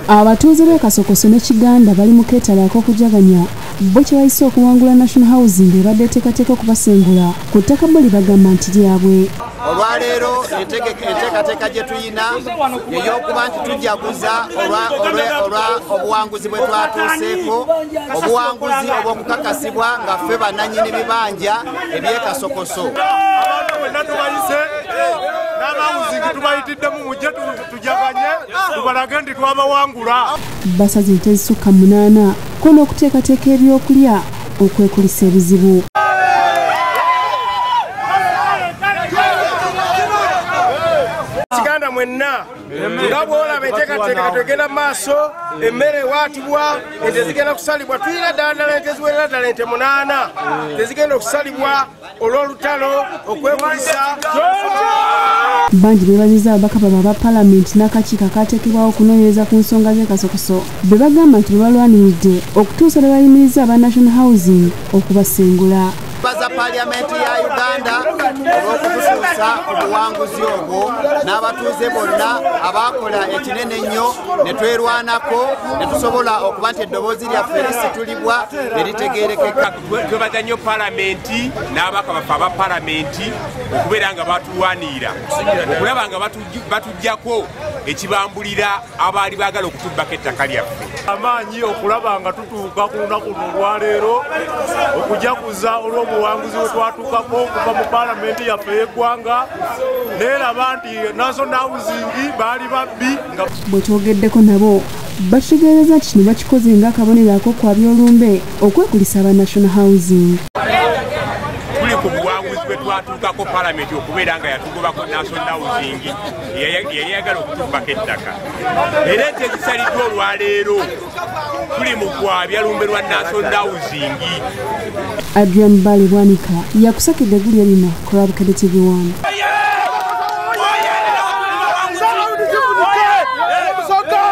Abatuuze b'e Kasokoso ne Kiganda bali mu keetala ak'okujaganya bo kye bayise okuwangula National Housing ebadde eteekateeka okubasengula ku ttaka bo libagamba nti lyabwe. Olwaleero enteekateeka gye tuyina ey'okuba nti tujaguza olwa obuwanguzi bwe twatuuseeko, obuwanguzi obw'okukakasibwa nga ffe bannannyini bibanja eby'e Kasokoso. Abantu bwenna tubayise n'abawuzingi tubayitiddemu mujje tujaganye tubalage nti twabawangula. Basaze entezisukka 8 ko n'okuteekateeka ebyokulya okwekulisa ebizibu. Kiganda mwenna nga bw'olaba enteekateeka twegenda mu maaso, emmere ewaatibwa, ente zigenda kusalibwa. Tuyina ddala ente ziwerera ddala ente 8 tezigenda okusalibwa olw'olutalo okwekulisa. Bangi beebaziza ababaka baba aba Paalamenti n'akakiiko akaateekebwawo okunoonyereza ku nsonga z'e Kasokoso be bagamba nti balwaniridde okutuusa lwe bayimiriza aba National Housing okubasengula. Baza Paalamenti ya Uganda olw'okutuusa ku buwanguzi obwo n'abatuuze bonna abaakola ekinene ennyo ne twerwanako ne tusobola okuba nti eddoboozi lyaffe lisitulibwa ne litegeerekeka. Twebaza nnyo Paalamenti n'ababaka baffe aba Paalamenti okubeera nga batulwanirira okulaba nga batuggyako ekibambulira abaali baagala okutubbako ettaka lyaffe. Amaanyi okulaba nga tutuuka ku lunaku luno olwaleero okujaguza olw'obuwanguzi bwe twatuukako okuva mu Paalamenti yaffe y'eggwanga, neeraba nti National Housing baali babbi. Bwe twogeddeko nabo bategeereza nti kino bakikoze ng'akabonero ak'okwabya olumbe okwekulisa aba National Housing. Tuli ku buwanguzi bwe twatuukako Paalamenti okubeera nga yatugobako National Housing yali yagala okutubbako ettaka. Era ente zisaliddwa olwaleero tuli mu kwabya lumbe lwa National Housing. Adrian Bali Bwanika yakusakidde eggulya lino ku Lwabukedde TV1.